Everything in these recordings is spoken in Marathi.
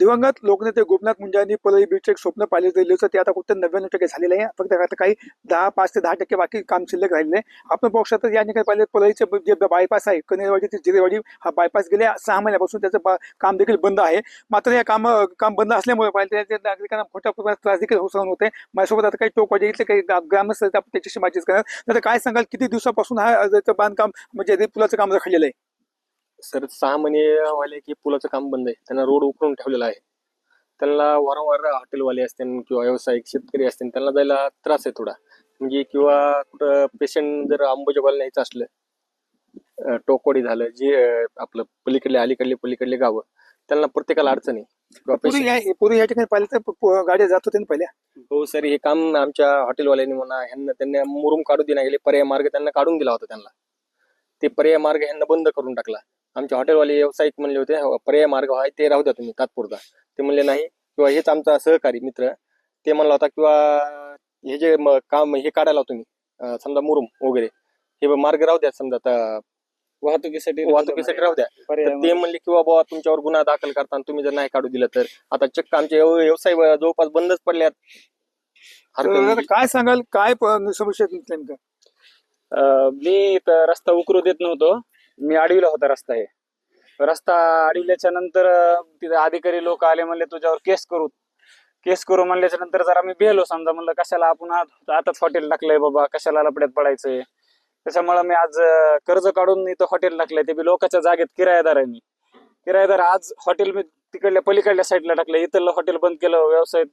दिवंगत लोकनेते गोपीनाथ मुंडे यांनी परळी बीचचे एक स्वप्न पाहिले दिले होते, ते आता कुठे 99% झालेलं आहे. फक्त आता काही 5 ते 10% बाकी काम शिल्लक राहिलेलं आहे. आपण पाहू शकता या ठिकाणी पाहिले परळीचे जे बायपास आहे कनेरवाडी ते जिरेवाडी, हा बायपास गेल्या 6 महिन्यापासून त्याचं काम देखील बंद आहे. मात्र या काम बंद असल्यामुळे पाहिले नागरिकांना मोठ्या प्रमाणात त्रास देखील सहन होते. माझ्यासोबत आता काही टोकवाडी इथले काही ग्रामस्थ आपण त्याच्याशी बातचीत करणार. तर काय सांगाल, किती दिवसापासून हा बांधकाम म्हणजे पुलाचं काम रखडलेलं आहे? सर 6 महिने व्हायले की पुलाचं काम बंद आहे. त्यांना रोड उकरून ठेवलेला आहे. त्यांना वारंवार हॉटेलवाले असतील किंवा व्यावसायिक शेतकरी असतील त्यांना जायला त्रास आहे थोडा. म्हणजे किंवा कुठं पेशंट जर अंबाजोगाईला न्यायचं असलं, टोकवाडी झालं, जे आपलं पलीकडले गावं, त्यांना प्रत्येकाला अडचण आहे. पूर्वी या ठिकाणी पाहिलं तर गाड्या जात होत्या ना पहिल्या. हो सर, हे काम आमच्या हॉटेलवाल्यांनी म्हणा त्यांना मुरुम काढू दिला गेले, पर्याय मार्ग त्यांना काढून दिला होता. त्यांना ते पर्याय मार्ग ह्यांना बंद करून टाकला. आमचे हॉटेलवाले व्यावसायिक म्हणले होते पर्याय मार्ग आहे ते राहू द्या तुम्ही तात्पुरता. ते म्हणले नाही, किंवा हेच आमचा सहकारी मित्र ते म्हणला होता किंवा हे जे काम हे काढायला तुम्ही समजा मुरुम वगैरे हे मार्ग राहू द्या, समजा वाहतुकीसाठी राहू द्या. ते म्हणले किंवा बाबा तुमच्यावर गुन्हा दाखल करताना तुम्ही जर नाही काढू दिलं तर आता चक्क आमचे व्यवसाय जवळपास बंदच पडल्यात. काय सांगाल, काय समस्या नेमकं? मी रस्ता उकरू देत नव्हतो. मी अडविला होता रस्ता. हे रस्ता अडविल्याच्या नंतर तिथे अधिकारी लोक आले, म्हणले तुझ्यावर केस करू म्हणल्याच्या नंतर जरा मी भेलो. समजा म्हणलं कशाला आपण आताच हॉटेल टाकलंय बाबा, कशाला लपड्यात पडायचंय. त्याच्यामुळे मी आज कर्ज काढून इथं हॉटेल टाकलंय. ते बी लोकांच्या जागेत किरायेदार आहे. मी किरायेदार आज हॉटेल मी तिकडल्या पलीकडल्या साईडला टाकलं. इथलं हॉटेल बंद केलं. व्यवसाय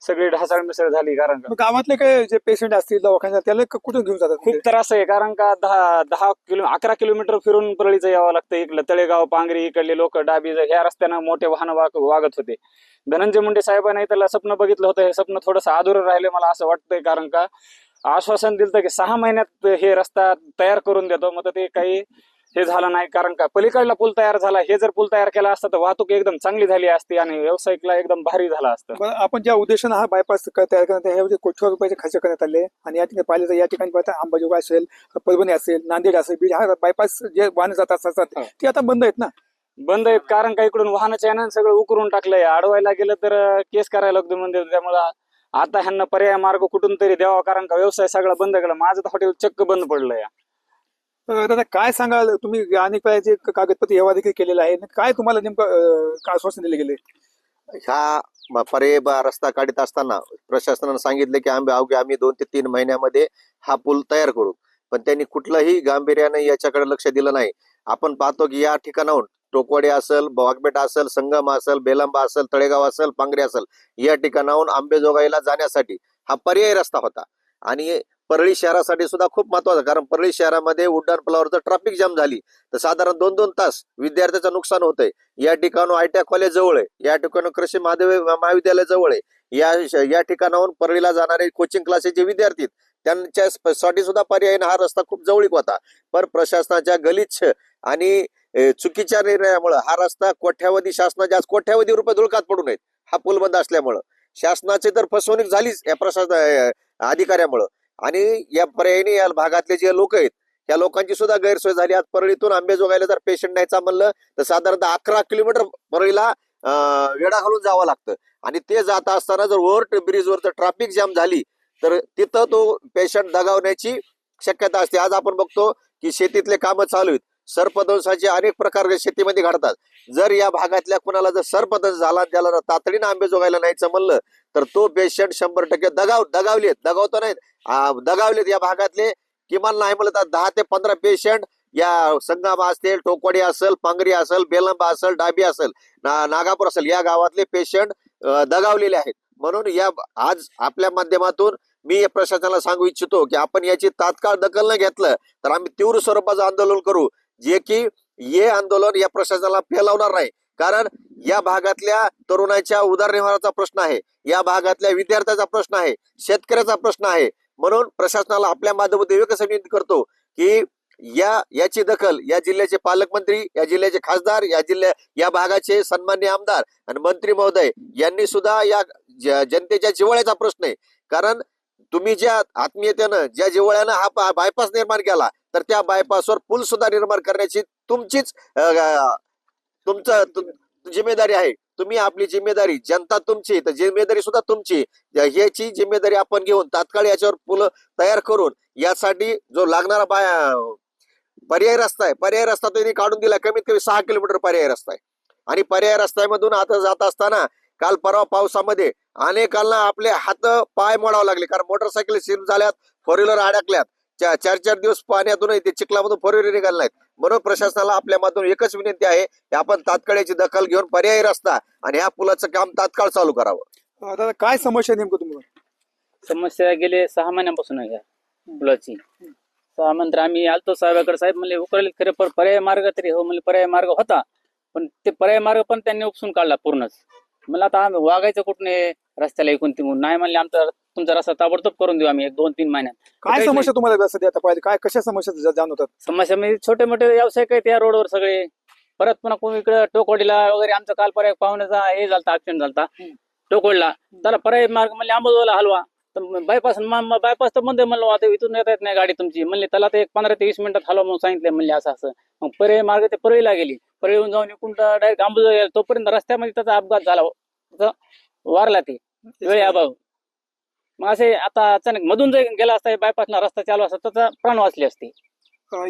सगळी ढासळ मिसळ झाली. कारण का गावातले काय जे पेशंट असतील दवाखान्यात त्याला कुठून घेऊन जातात? खूप त्रास आहे. कारण का 11 किलोमीटर फिरून परळीचं यावं लागतं. इकडलं तळेगाव, पांगरी, इकडले लोक डाबी ह्या रस्त्यानं मोठे वाहन वागत होते. धनंजय मुंडे साहेबांनी त्याला स्वप्न बघितलं होतं. हे स्वप्न थोडंसं अधुरं राहिले मला असं वाटतंय. कारण का आश्वासन दिलं की 6 महिन्यात हे रस्ता तयार करून देतो, मग ते काही हे झालं नाही. कारण का पलीकडला पूल तयार झाला, हे जर पूल तयार केला असता तर वाहतूक एकदम चांगली झाली असती आणि व्यावसायिकला एकदम भारी झाला असतं. आपण ज्या उद्देशानं हा बायपास तयार करण्यात ह्यामध्ये कोटी रुपयाचे खर्च करण्यात आले आणि या ठिकाणी पाहिलं तर या ठिकाणी पाहता अंबाजोगाई असेल, परभणी असेल, नांदेड असेल, बीड, हा बायपास जे वाहन जातात असतात ते आता बंद आहेत ना? बंद आहेत. कारण का इकडून वाहनाच्या यानं सगळं उकरून टाकलंय. अडवायला गेलं तर केस करायला लागतो म्हणजे. त्यामुळं आता ह्यांना पर्याय मार्ग कुठून तरी द्यावा. कारण का व्यवसाय सगळा बंद केला. माझं तर हॉटेल चक्क बंद पडलंय. दादा काय सांगाल, तुम्ही अनेक वेळा जे कागदपत्र व्यवहार देखील केलेला आहे, काय तुम्हाला नेमकं आश्वासन दिले गेले? ह्या पर्याय रस्ता काढत असताना प्रशासनाने सांगितले की आम्ही 2 ते 3 महिन्यामध्ये हा पूल तयार करू, पण त्यांनी कुठलंही गांभीर्याने याच्याकडे लक्ष दिलं नाही. आपण पाहतो की या ठिकाणाहून टोकवाडी असेल, वाघबेटा असेल, संगम असेल, बेलंबा असेल, तळेगाव असेल, पांगरी असेल, या ठिकाणाहून अंबाजोगाईला जाण्यासाठी हा पर्यायी रस्ता होता. आणि परळी शहरासाठी सुद्धा खूप महत्वाचं, कारण परळी शहरामध्ये उड्डाण पुलावर जर ट्रॅफिक जाम झाली तर साधारण 2-2 तास विद्यार्थ्याचं नुकसान होतंय. या ठिकाणून ITI कॉलेज जवळ आहे, या ठिकाणून कृषी महाविद्यालय जवळ आहे. या ठिकाणाहून परळीला जाणारे कोचिंग क्लासेसचे विद्यार्थी त्यांच्यासाठी सुद्धा पर्यायीने हा रस्ता खूप जवळीक होता. पण प्रशासनाच्या गलिच्छ आणि चुकीच्या निर्णयामुळे हा रस्ता शासनाच्या कोट्यावधी रुपये धुळकात पडून आहेत. हा पूल बंद असल्यामुळं शासनाची तर फसवणूक झालीच या प्रशासन अधिकाऱ्यामुळं. आणि या पर्यायीने या भागातले जे लोक आहेत या लोकांची सुद्धा गैरसोय झाली. आज परळीतून अंबाजोगाईला जर पेशंट न्यायचा म्हणलं तर साधारणतः 11 किलोमीटर परळीला वेढा घालून जावं लागतं. आणि ते जात असताना जर ओव्हर ब्रिजवर जर ट्रॅफिक जाम झाली तर तिथं तो पेशंट दगावण्याची शक्यता असते. आज आपण बघतो की शेतीतले कामं चालू आहेत. सर्पदंशाचे अनेक प्रकार शेतीमध्ये घडतात. जर या भागातल्या कुणाला जर सर्पदंश झाला, त्याला तातडीनं अंबाजोगाईला न्यायचं म्हणलं तर तो पेशंट 100% दगावलेत या भागातले. किमान नाही म्हणलं तर 10 ते 15 पेशंट या संगम असेल, टोकवाडी असेल, पांगरी असेल, बेलंबा असेल, डाबी असेल, नागापूर असेल, या गावातले पेशंट दगावलेले आहेत. म्हणून आज आपल्या माध्यमातून मी प्रशासनाला सांगू इच्छितो की आपण याची तात्काळ दखल न घेतलं तर आम्ही तीव्र स्वरूपाचं आंदोलन करू, जे की हे आंदोलन या प्रशासनाला फेलावणार नाही. कारण या भागातल्या तरुणाच्या उदरनिर्वाहाचा प्रश्न आहे, या भागातल्या विद्यार्थ्याचा प्रश्न आहे, शेतकऱ्याचा प्रश्न आहे. म्हणून प्रशासनाला आपल्या माध्यमातून एकच विनंती करतो की याची दखल या जिल्ह्याचे पालकमंत्री, या जिल्ह्याचे खासदार, या भागाचे सन्माननीय आमदार आणि मंत्री महोदय यांनी सुद्धा या जनतेच्या जिव्हाळ्याचा प्रश्न आहे. कारण तुम्ही ज्या आत्मीयतेनं ज्या जिव्हाळ्यानं हा बायपास निर्माण केला तर त्या बायपासवर पूल सुद्धा निर्माण करण्याची तुमचं जिम्मेदारी आहे. तुम्ही आपली जिम्मेदारी, जनता तुमची तर जिम्मेदारी सुद्धा तुमची, ह्याची जिम्मेदारी आपण घेऊन तात्काळ याच्यावर पुलं तयार करून यासाठी जो लागणारा पर्याय रस्ता आहे, पर्याय रस्ता त्यांनी काढून दिला. कमीत कमी 6 किलोमीटर पर्याय रस्ता आहे. आणि पर्याय रस्त्यामधून आता जात असताना काल परवा पावसामध्ये अनेकांना आपले हात पाय मोडावे लागले, कारण मोटरसायकल स्लिप झाल्यात, फोर व्हीलर अडकल्यात. 4 दिवस पाण्यातून ते चिखलामधून फोर व्हीलर निघाले नाहीत. म्हणून प्रशासनाला आपल्या माध्यमातून एकच विनंती आहे की आपण तात्काळ याची दखल घेऊन पर्यायी रस्ता आणि ह्या पुलाचं काम तात्काळ चालू करावं. दादा काय समस्या आहे नेमकं तुम्हाला? समस्या गेले 6 महिन्यापासून आहे या पुलाची. 6 नंतर आम्ही आलतो साहेबाकडे, साहेब म्हणले उकरले खरे, पण पर्याय मार्ग तरी हो म्हणले. पर्याय मार्ग होता, पण ते पर्याय मार्ग पण त्यांनी उपसून काढला पूर्णच. मला आता आम्ही वागायचं कुठून रस्त्याला एकूण तिकून नाही म्हणले, आमचा तुमचा रस्ता ताबडतोब करून देऊ आम्ही 1-2-3 महिन्यात. काय समस्या तुम्हाला सध्या आता पाहिजे? काय कशा समस्या जाणवतात? समस्या म्हणजे छोटे मोठे व्यावसायिक आहेत या रोडवर सगळे. परत पुन्हा कोणी इकडे टोकवाडीला वगैरे आमचा काल पर्याय पाहुण्याचा हे झालता, ऍक्सिडेंट झालता टोकवाडीला. त्याला पर्याय मार्ग म्हणले आंबोजवाला हलवा, तर बायपास तर बंद म्हणलो, आता इथून येता येत नाही गाडी तुमची म्हणले. त्याला ते 15 ते 20 मिनिटात हलवा म्हणून सांगितले म्हणले असं असं. मग पर्याय मार्ग ते परळीला गेली, परळीहून जाऊन इकडून डायरेक्ट आंबोजवाला गेला. तोपर्यंत रस्त्यामध्ये त्याचा अपघात झाला, वारला ते वेळ अभाव. मग असे आता अचानक मधून जर गेला असता बायपासला रस्ता चालू असता त्याचा प्राण वाचले असते.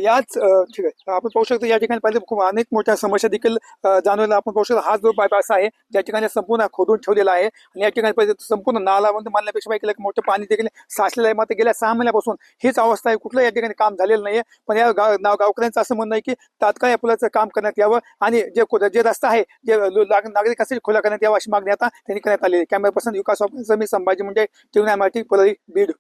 याच ठीक आहे, आपण पाहू शकतो या ठिकाणी पाहिजे खूप अनेक मोठ्या समस्या देखील जाणवल्या. आपण पाहू शकतो हा जो बायपास आहे ज्या ठिकाणी संपूर्ण खोदून ठेवलेला आहे आणि या ठिकाणी पाहिजे संपूर्ण नाला मानल्यापेक्षा बाकी मोठं पाणी देखील साचलेलं आहे. मात्र गेल्या 6 महिन्यापासून हीच अवस्था आहे, कुठलं या ठिकाणी काम झालेलं नाहीये. पण या गावकऱ्यांचं असं म्हणणं आहे की तात्काळ या पुलाचं काम करण्यात यावं आणि जे रस्ता आहे जे नागरिकांसाठी खुला करण्यात यावं अशी मागणी आता त्यांनी करण्यात आली आहे. कॅमेरा पर्सन विकास ऑफिसर मी संभाजी मुंडे, टीव्ही मराठी, परळी, बीड.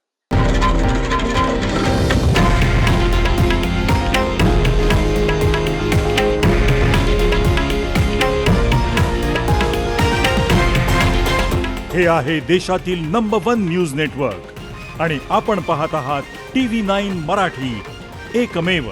हे आहे देशातील नंबर 1 न्यूज नेटवर्क आणि आपण पाहत आहात TV9 मराठी, एकमेव.